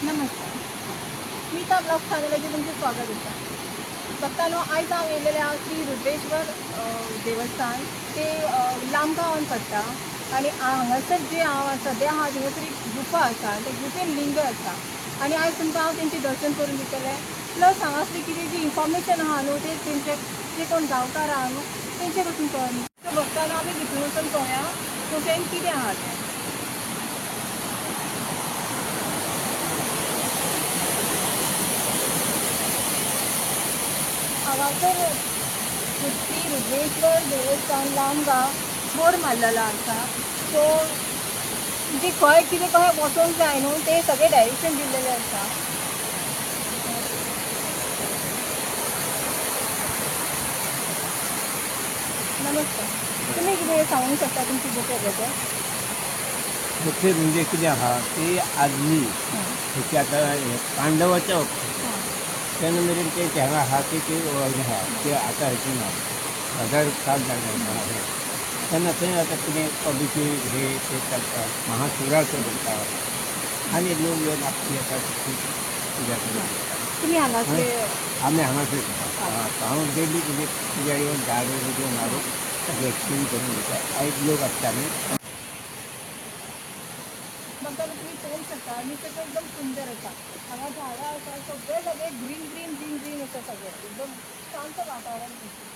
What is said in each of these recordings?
नमस्कार. मी त्या ब्लॉग चॅनलचे तुमचे स्वागत करता. बघतानो आयज हांव येयलेलें हांव श्री रुद्रेश्वर देवस्थान ते लांबगांवान पडटा आनी हांगासर जे हांव सद्या आहा थिंगासर एक गुफा आसा. त्या गुफेन लिंग आसा आनी आयज तुमकां हांव तेंचें दर्शन करून दितलें. प्लस हांगासली कितें जी इन्फॉर्मेशन आहा न्हू ते तेंचे जे कोण गांवकार आहा न्हू तेंचे कडसून कळोवन सो बघतानो आमी भितून वचून पळोवया गुफेन कितें आहा तें. हांगासर श्री रुद्रेश्वर देवस्थान लांबगांव बोर्ड मारलेलो आसा. सो म्हणजे खंय कितें कशें वचोंक जाय न्हू ते सगळे डायरेक्शन दिल्लेले आसा. नमस्कार. तुम्ही कितें सांगूंक शकता तुमची गुफेबद्दल? मुख्य म्हणजे कितें आहा की आदली हेची आतां पांडवाच्या तेन्ना मेरेन ते हांगा आहा की ते आहा ते आतां हेची ना 1000 साल जाले तेन्ना थंय आतां कितें अभिषेक हे ते चलता महाशिवरात्र करता आनी लोक येवन आपली आतां पुजा करता. तुम्ही हांगासले आमी हांगासर हांव डेली कितें पुजा येवन झाड वगैरे मारून सगळें क्लीन करून दिता. आयज लोक आसता न्ही बघताना तुम्ही पळोवंक शकता निसर्ग एकदम सुंदर आसा. हांगा झाडां आसा सगळे सगळे ग्रीन ग्रीन ग्रीन ग्रीन आसा सगळें एकदम शांत वातावरण दिसता.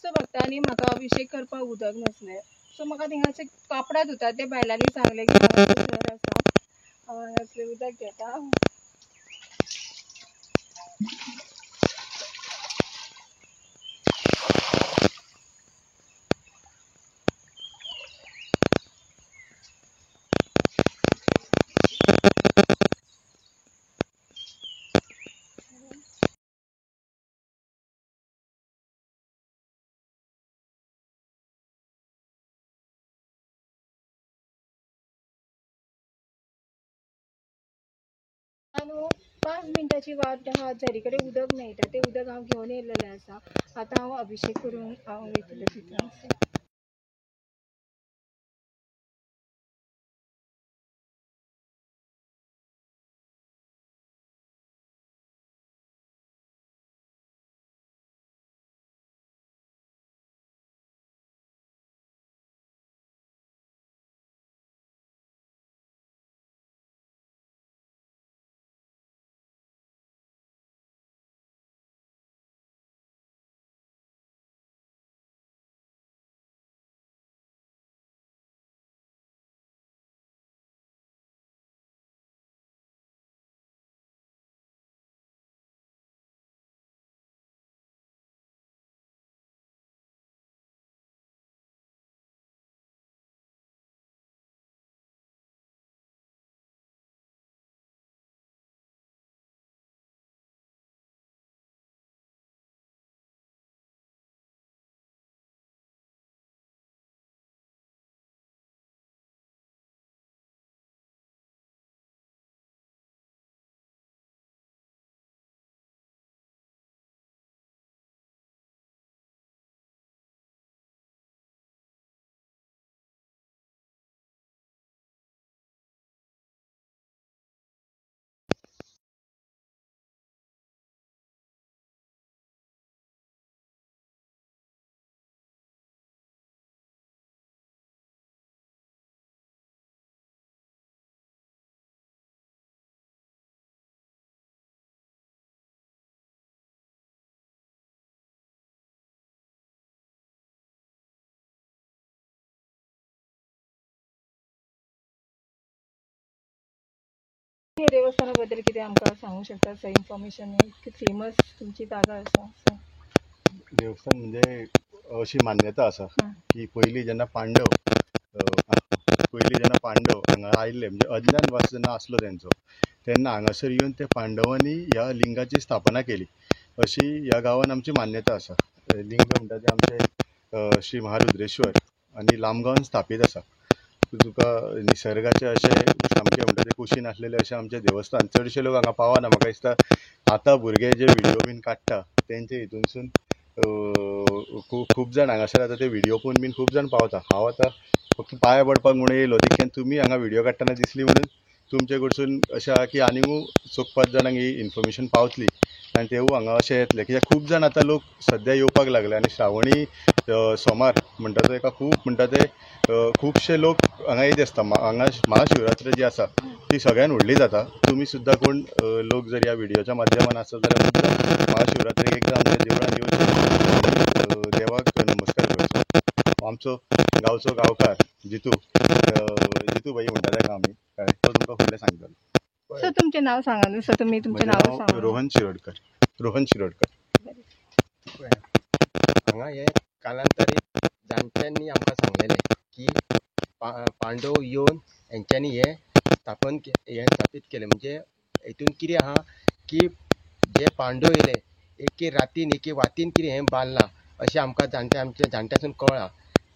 सो बघता न्ही म्हाका अभिषेक करपाक उदक नासलें. सो म्हाका थिंगासर कापडां धुता ते बायलांनी सांगलें की हांगासर झर आसा हांगासलें उदक घेता. न्हू 5 मिनटाची वाट आहा झरी कडेन उदक मेळटा तें उदक हांव घेवन येयलेलें आसा. आतां हांव अभिषेक करून हांव वयतलें भितर. देवस्थाना बद्दल कितें आमकां सांगूंक शकता? सर इन्फॉर्मेशन इतकी फेमस तुमची जागा आसा. देवस्थान म्हणजे अशी मान्यता आसा हां. की पयलीं जेन्ना पांडव हांगा आयिल्ले म्हणजे अज्ञान वास जेन्ना आसलो तेंचो तेन्ना हांगासर येवन ते पांडवांनी ह्या लिंगाची स्थापना केली अशी ह्या गांवांत आमची मान्यता आसा. लिंग म्हणटा ते आमचे श्री महारुद्रेश्वर आनी लांबगांवान स्थापीत आसा. तुका निसर्गाचे अशे सामके म्हणटा ते कुशीन आसलेले अशे आमचे देवस्थान चडशे लोक हांगा पावना. म्हाका दिसता आतां भुरगे जे व्हिडिओ बीन काडटा तेंचे हितूनसून खूब जाण हांगासर आतां ते व्हिडिओ पळोवन बीन खूब जाण पावता. हांव आतां फक्त पांया पडपाक म्हणून येयलो तितक्यान तुमी हांगा व्हिडिओ काडटना दिसली म्हणून तुमचे कडसून अशें आहा की आनीकूय 4-5 जाणांक ही इन्फॉर्मेशन पावतली आनी तेवूय हांगा अशे येतले कित्याक खूब जाण आतां लोक सद्या येवपाक लागले आनी श्रावणी सोमार म्हणटा तो एका खूब म्हणटा ते खुबशे लोक हांगा येत आसता. हांगा महाशिवरात्री जी आसा ती सगळ्यान व्हडली जाता. तुमी सुद्दां कोण लोक जर ह्या व्हिडिओच्या माध्यमान आसत जाल्यार महाशिवरात्रेक एकदां आमच्या देवळान येवचें, देवाक नमस्कार करचो. आमचो गांवचो गांवकार जितू भाई म्हणटा ताका आमी तो तुमकां फुडलें सांगतलो. सर तुमचें नांव सांगा न्हू. सर तुमी तुमचें नांव सांगा. रोहन शिरोडकर. हांगा हे कालांतरीत जाणट्यांनी आमकां सांगलेलें की पांडव येवन हेंच्यांनी हे स्थापीत केलें. म्हणजे हितून कितें आहा की जे पांडव येयले एके रातीन एके वातीन कितें हें बांदलां अशें आमकां आमच्या जाणट्यासून कळ्ळां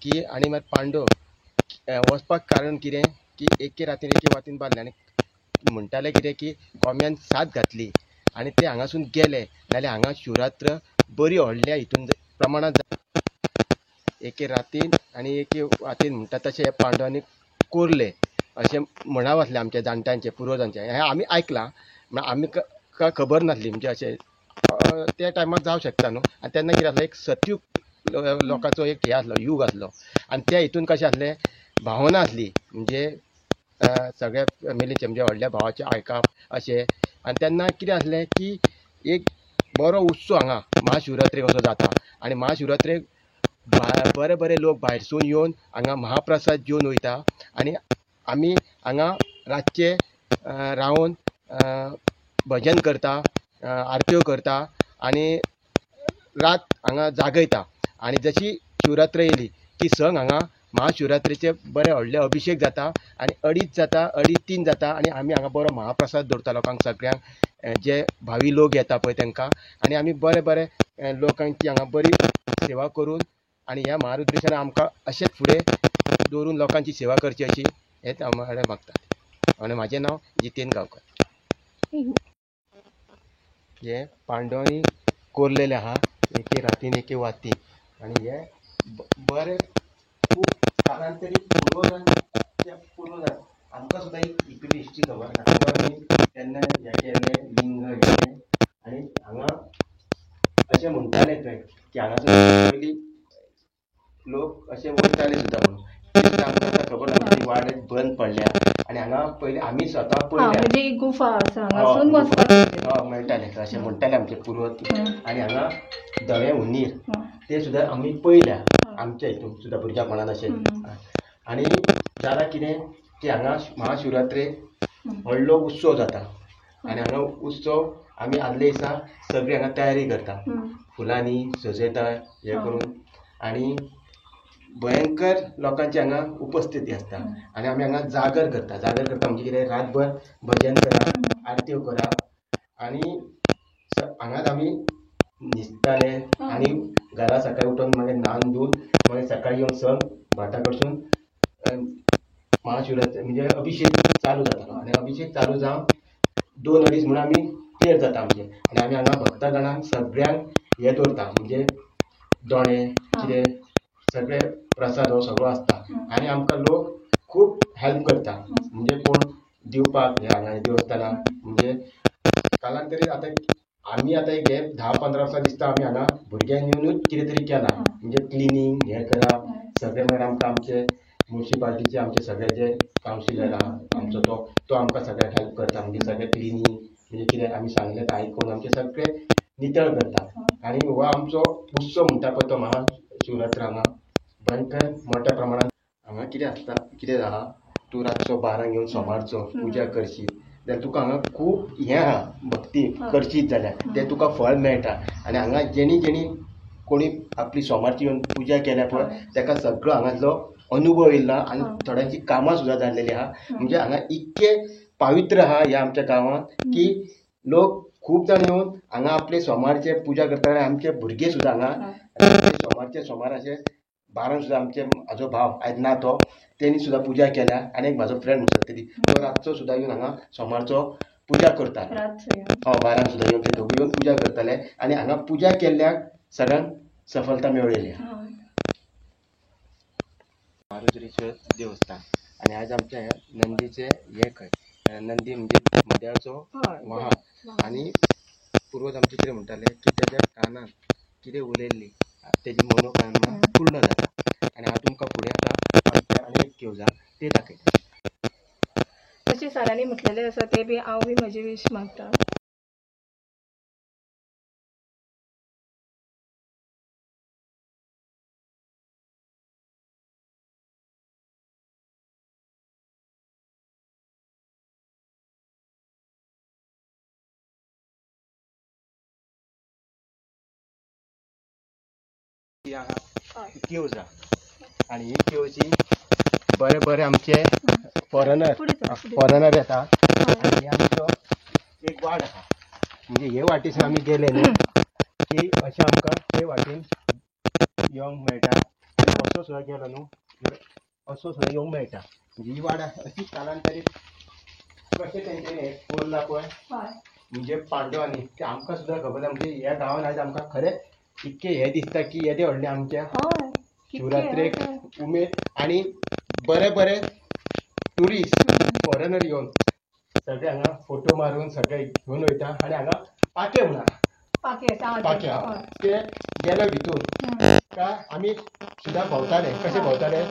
की. आनी मागीर पांडव वचपाक कारण कितें की एके रातीन एके वातीन बांदलें आनी म्हणटाले कितें की कोम्यान साथ घातली आनी ते हांगासून गेले जाल्यार हांगा शिवरात्र बरी व्हडल्या हितून प्रमाणांत एके रातीन आनी एके वातीन म्हणटा तशें पांडवांनी कोरले अशें म्हणाव आसलें आमच्या जाणट्यांचे पुर्वजांचे. हें आमी आयकलां. आमी खबर नासली म्हणजे अशें त्या टायमार जावं शकता न्हू. आनी तेन्ना कितें आसलें एक सतयूग लोकांचो एक हे आसलो यूग आसलो आनी त्या हितून कशें आसलें भावना आसली म्हणजे सगळ्या फॅमिलीचे म्हणजे व्हडल्या भावाचें आयकप अशें. आनी तेन्ना कितें आसलें की एक बरो उत्सव हांगा महाशिवरात्रेक असो जाता आनी महाशिवरात्रेक बरे बरे लोक भायरसून येवन हांगा महाप्रसाद जेवन वयता आनी आमी हांगा रातचे रावन भजन करता, आरत्यो करता आनी रात हांगा जागयता. आनी जशी शिवरात्र येयली की संक हांगा महाशिवरात्रेचे बरे व्हडले अभिशेक जाता आनी 2:30-3 जाता आनी आमी हांगा बरो महाप्रसाद दवरता लोकांक सगळ्यांक जे भावी लोक येता पळय तांकां. आनी आमी बरे लोकांची हांगा बरी सेवा करून आनी ह्या महारुद्रेश्वरान आमकां अशेंच फुडें दवरून लोकांची सेवा करची अशी हेंच हांव मागता. आनी म्हाजें नांव जितेन गांवकर. हे पांडवांनी कोरलेलें आहा एके रातीन एके वातीन आनी हे बरें खूब कालांतरीत पुर्वजान आमकां सुद्दां इतली हिस्ट्री खबर ना. तेन्ना हें केल्लें लिंग केल्लें आनी हांगा अशें म्हणटाले थंय की हांगासून पयलीं लोक अशें वयताले सुद्दां म्हणून आमकां आतां खबर ना ती वाड बंद पडल्या आनी हांगा पयलीं आमी स्वता पळयल्या म्हणजे एक गुफा आसा हांगासून वचपाक मेळटालें अशें म्हणटाले आमचे पुर्वज. आनी हांगा धवे हुंदीर ते सुद्दां आमी पळयल्या आमच्या हितून सुद्दां भुरग्यापणान अशें. आनी जाल्यार कितें की हांगा महाशिवरात्रेक व्हडलो उत्सव जाता आनी हांगा उत्सव आमी आदले दिसा सगळीं हांगा तयारी करता फुलांनी सजयता हें करून आनी भयंकर लोकांची हांगा उपस्थिती आसता आनी आमी हांगा जागर करता म्हणजे कितें रातभर भजन करप आरत्यो करप आनी हांगाच आमी न्हिदताले आनी घरा सकाळीं उठून मागीर न्हावन धुवन मागीर सकाळीं येवन संक भाटा कडसून महाशिवरात्री म्हणजे अभिशेक चालू जातालो आनी अभिशेक चालू जावन 2-2.5 म्हणून आमी क्लियर जाता आमचें. आनी आमी हांगा भक्तगणांक सगळ्यांक हे दवरता म्हणजे दोणे कितें सगळे प्रसाद हो सगळो आसता आनी आमकां लोक खूब हेल्प करता म्हणजे कोण दिवपाक हे हांगा देवस्थानां म्हणजे कालांतरीत आतां आमी आतां एक हे 10-15 वर्सां दिसता आमी हांगा भुरग्यांक येवनूच कितें तरी केलां म्हणजे क्लिनींग हें करप सगळे मागीर आमकां आमचे म्युन्सिपाल्टीचे आमचे सगळे जे कावन्सिलर आहा आमचो तो आमकां सगळ्याक हेल्प करता म्हणजे सगळे क्लिनींग म्हणजे कितें आमी सांगलें तें आयकून आमचे सगळे नितळ करता. आनी हो आमचो उत्सव म्हणटा पळय तो महाशिवरात्र हांगा भयंकर मोठ्या प्रमाणांत हांगा कितें आसता कितें आहा तूं रातचो 12 घेवन सोमारचो पुजा करशी जाल्यार तुका हांगा खूब हें आहा भक्ती करशीत जाल्यार तें तुका फळ मेळटा आनी हांगा जेणी कोणी आपली सोमारची येवन पुजा केल्या पळय ताका सगळो हांगातलो अनुभव येयला आनी थोड्यांची कामां सुद्दां जाल्लेली आहा म्हणजे हांगा इतके पावित्र आहा ह्या आमच्या गांवांत की लोक खूब जाण येवन हांगा आपले सोमारचे पुजा करता आनी आमचे भुरगे सुद्दां हांगा सोमार अशे बारांक सुद्दां आमचे म्हाजो भाव आयज ना तो तेणी सुद्दां पुजा केल्या आनी एक म्हाजो फ्रेंड म्हणटा तरी तो रातचो सुद्दां येवन हांगा सोमारचो पुजा करता बारांक सुद्दां येवन ते दोगूय येवन पुजा करताले आनी हांगा पुजा केल्ल्याक सगळ्यांक सफलता मेळयली मारुद्रेश्वर देवस्थान आनी आज आमचे नंदीचे हे खंय नंदी म्हणजे मद्याचो वाहन आनी पुर्वज आमचे कितें म्हणटाले की तेज्या कानान कितें उलयल्ली तेजी मनोकामना पूर्ण जाता आनी हांव तुमकां फुडें आतां आनी एक घेवजा ते दाखयता तशें सरांनी म्हटलेलें आसा ते बी हांव बी म्हजे विश मागता केवजा आनी ही केवजी बरे बरे आमचे फॉरेनर येता आनी आमचो एक वाड आहा म्हणजे हे वाटेसून आमी गेले न्हू की अशें आमकां ते वाटेन येवंक मेळटा आनी असो सुद्दां गेलो न्हू असो सुद्दां येवंक मेळटा म्हणजे ही वाड अशी कालांतरीत कशें तेंच्यांनी हें कोरला पळय म्हणजे पांडवांनी ते आमकां सुद्दां खबर ना म्हणजे ह्या गांवांत आयज आमकां खरें इतके हे दिसता की येदे व्हडले आमच्या शिवरात्रेक उमेद आनी बरे बरे ट्युरिस्ट फॉरेनर येवन सगळे हांगा फोटो मारून सगळे घेवन वयता आनी हांगा पाके म्हणा पाक्या ते गेले भितूर काय आमी सुद्दां भोंवताले कशें भोंवताले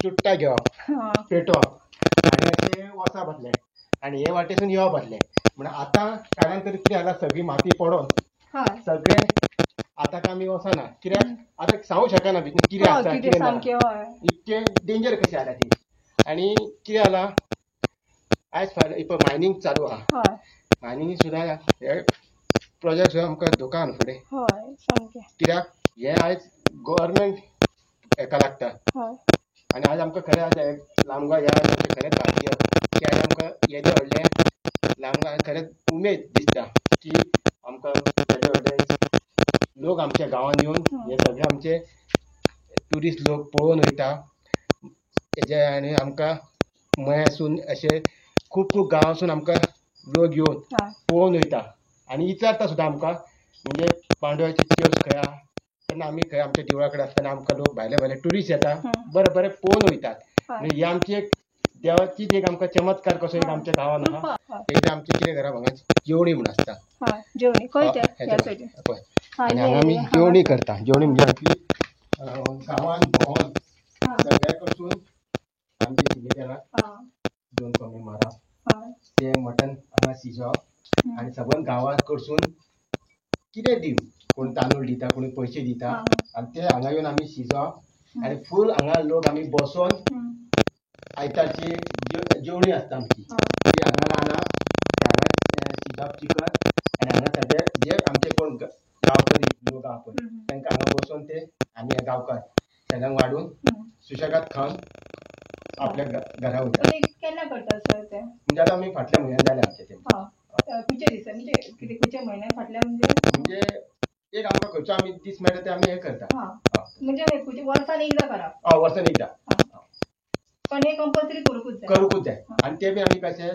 चुट्टा घेवप पेटोवप आनी अशें वचप आसलें आनी हे वाटेसून येवप आसलें म्हण आतां कालांतरीत कितें जाला सगळी माती पडोन सगळे आतां आमी वचना कित्याक आतां सांगूंक शकना भितर कितें आसा कितें ना इतके डेंजर कशी जाला ती आनी कितें जाला आयज पळय मायनींग चालू आहा मायनींग सुद्दां हे प्रोजेक्ट सुद्दां आमकां धोका न्हू फुडें कित्याक हे आयज गव्हर्मेंट हेका लागता आनी आयज आमकां खरें आयज लामगाव ह्या आमचें खरेंच भाग्य की आयज आमकां येदे व्हडले लामगाव खरेंच उमेद दिसता की आमकां येदे व्हडले लोक आमच्या गांवांत येवन हे सगळे आमचे ट्युरिस्ट लोक पळोवन वयता हेजे आनी आमकां मयासून अशे खूब खूब गांवांसून आमकां लोक येवन पळोवन वयता आनी विचारता सुद्दां आमकां म्हणजे पांडवाची चर्च खंय आहा तेन्ना आमी खंय आमच्या देवळा कडेन आसतना आमकां लोक भायले भायले ट्युरिस्ट येता बरे बरे पळोवन वयतात आनी ही आमची एक देवाची एक आमकां चमत्कार कसो एक आमच्या गांवांत आहा एकदां आमचे कितें घरा हांगा जेवणी म्हूण आसता पळय आनी हांगा आमी जेवणी करता जेवणी म्हणजे आपली गांवांत भोंवन सगळ्या कडसून आमचे शिगेरा दोन कोंबे मारप ते मटण हांगा शिजोवप आनी सबंद गांवांत कडसून कितें दिव कोण तांदूळ दिता कोणी पयशे दिता आनी ते हांगा येवन आमी शिजोवप आनी फूल हांगा लोक आमी बसोन आयतारची जेवणी आसता आमची ती हांगा रांदप हांगा शिजोवप चिकन आनी हांगा सगळे जे आमचे कोण गांवकरी लोक आहा पळय तांकां हांगा बसोवन ते आमी गांवकार सगळ्यांक वाडून सुशेगाद खावन आपल्या घरा वयता केन्ना करता सर ते म्हणजे आतां आमी फाटल्या म्हयन्यान जाले आमचे ते खंयच्या दिसा म्हणजे कितें खंयच्या म्हयन्यान फाटल्या म्हणजे एक आमकां खंयचो आमी दीस मेळटा ते आमी हे करता म्हणजे वर्सान एकदां करप वर्सान एकदां पण हे कंपल्सरी करूंकूच जाय आनी ते बी आमी कशें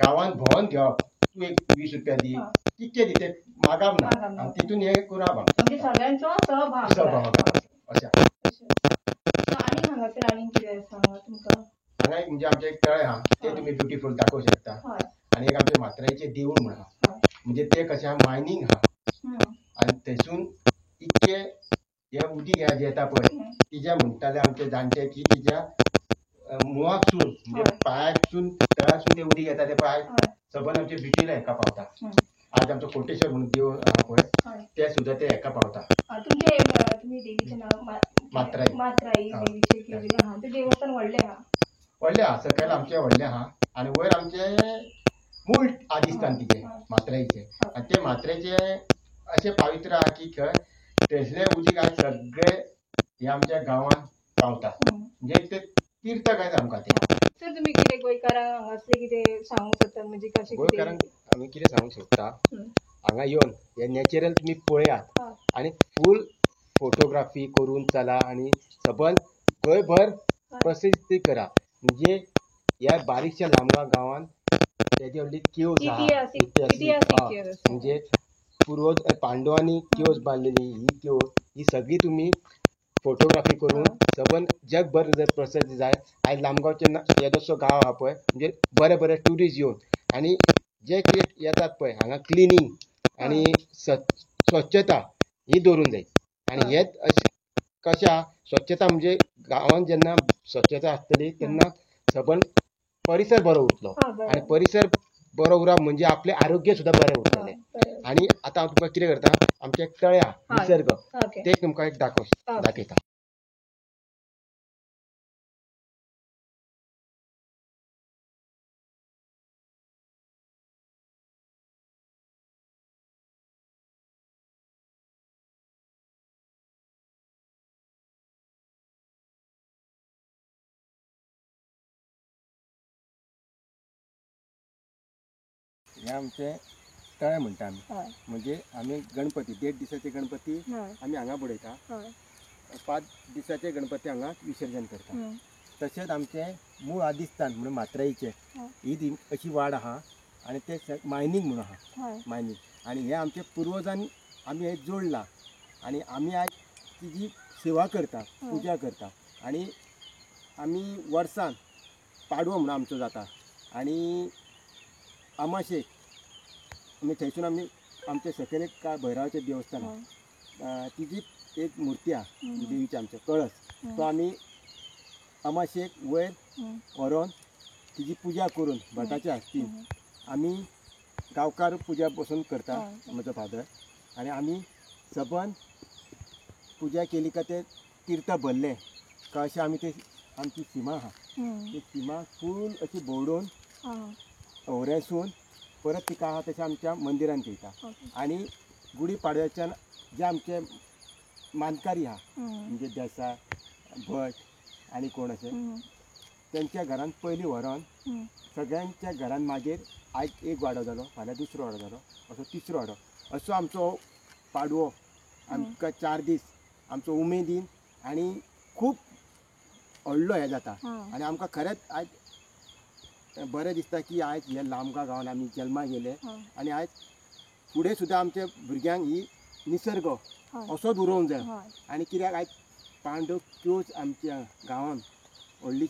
गांवांत भोंवन घेवप तूं एक 20 रुपया दी कितके दी ते मागप ना आनी तितून हे करप म्हणजे सगळ्यांचो सहभाग अशें आनी हांगासर आनी कितें आसा तुमकां हांगा एक म्हणजे आमचें एक तळें आहा ते तुमी ब्युटिफूल दाखोवंक शकता आनी एक आमचें मात्रेचें देवूळ म्हण आहा म्हणजे ते कशें आहा मायनींग आहा आनी थंयसून इतके हे उदीक हे येता पळय तिजे म्हणटाले आमचे जाणटे की तिच्या मुळाकसून म्हणजे पांयाकसून तळासून ते उदीक येता ते पळय सबंद आमचे बिचीला हेका पावता आज आमचो कोटेश्वर म्हणून देव आहा पळय ते सुद्दां ते हेका पावता तुमचे तुमी देवीचें नांव मात्राई देवीचें कितें आहा तें देवस्थान व्हडलें आहा सकयल आमचें व्हडलें आहा आनी वयर आमचें फूल आदिस्थान तिचे मात्रेचे आणि ते मात्रेचे असे पवित्र आहा की खंय थंयसले उदीक आज सगळे हे आमच्या गांवांत पावता म्हणजे ते तीर्थ काय आमकां ते सर तुम्ही कितें गोंयकारां हांगासले कितें सांगूंक सोदतात म्हणजे कशें गोंयकारांक आमी कितें सांगूंक सोदता हांगा येवन हे नॅचरल तुम्ही पळयात आणि फूल फोटोग्राफी करून चला आणि सबंद गोंयभर प्रसिद्धी करा म्हणजे ह्या बारीकशा लांबगा गांवांत तेजे व्हडली केव्ज आहा इतिहासीक म्हणजे पूर्वज पांडवांनी केव्ज बांदलेली ही केव्ज ही सगळी तुम्ही फोटोग्राफी करून सबंद जगभर जर प्रसिद्ध जाय आयज लांबगांवचे येदोसो गांव आहा पळय म्हणजे बरे बरे ट्युरिस्ट येवन आणि जे कितें येतात पळय हांगा क्लिनींग आणि स्वच्छता ही दवरूंक जाय आणि हेच अशें कशें आहा स्वच्छता म्हणजे गांवांत जेन्ना स्वच्छता आसतली तेन्ना सबंद परिसर बरो उरतलो आणि परिसर बरो उरप म्हणजे आपले आरोग्य सुद्धा बरें उरतलें आणि आतां हांव तुमकां कितें करता आमचे एक तळें आहा निसर्ग ते तुमकां एक दाखयता हे आमचे तळे म्हणटा आमी म्हणजे आमी गणपती 1.5 दिसाचे गणपती आमी हांगा बुडयता 5 दिसाचे गणपती हांगा विसर्जन करता तशेंच आमचे मूळ आदिस्थान म्हणून मात्रेईचे ही अशी वाड आहा आणि ते मायनींग म्हणून आहा मायनींग आणि हे आमचे पुर्वजांनी आमी हे जोडला आणि आमी आज तिजी सेवा करता पुजा करता आणि आमी वर्सान पाडवो म्हणून आमचो जाता आणि अमाशेक आमी थंयसून आमी आमचे सकयल एक भैरवाचें देवस्थान आहा तिजी एक मुर्ती आहा देवीचे आमचे कळस तो आमी अमाशेक वयर व्हरोन तिजी पुजा करून भटाच्या हस्तीन आमी गांवकार पुजा बसून करता म्हजो फादर आणि आमी सबंद पुजा केली काय ते तीर्थ भरले का अशें आमी ते आमची सीमा आहा ती सीमा फूल अशी भोंवडून होवरेसून परत तिका आहा तशें आमच्या मंदिरान थेयता आणि गुडी पाडव्याच्यान जे आमचे मानकारी आहा म्हणजे देसाय भट आणि कोण अशे त्यांच्या घरान पयलीं व्हरोन सगळ्यांच्या घरान मागीर आयज एक वाडो जालो फाल्यां दुसरो वाडो जालो असो तिसरो वाडो असो आमचो पाडवो आमकां 4 दीस आमचो उमेदीन आणि खूब व्हडलो हे जाता आणि आमकां खरेंच आयज बरें दिसता की आयज हे लांबगा गांवांत आमी जल्माक येयले आणि आयज फुडें सुद्दां आमच्या भुरग्यांक ही निसर्ग असोच उरोवंक जाय आणि कित्याक आयज पांडव त्योच आमच्या गांवांत व्हडली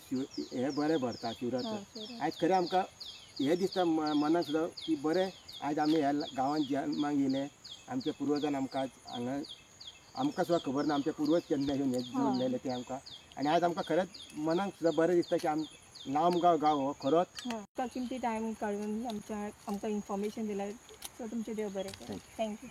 हे बरें भरता शिवरात्र आयज खरें आमकां हे दिसता मनाक सुद्दां की बरें आयज आमी ह्या गांवांत जल्माक येयले आमच्या पुर्वजान आमकां हांगा आमकां सुद्दां खबर ना आमचे पुर्वज केन्ना येवन हे जोडलेले ते आमकां आणि आयज आमकां खरेंच मनाक सुद्दां बरें दिसता की लांबगांव गांव हो खरोच किमती टायम काडून आमकां इन्फॉर्मेशन दिल्यार सो तुमचे देव बरें थँक्यू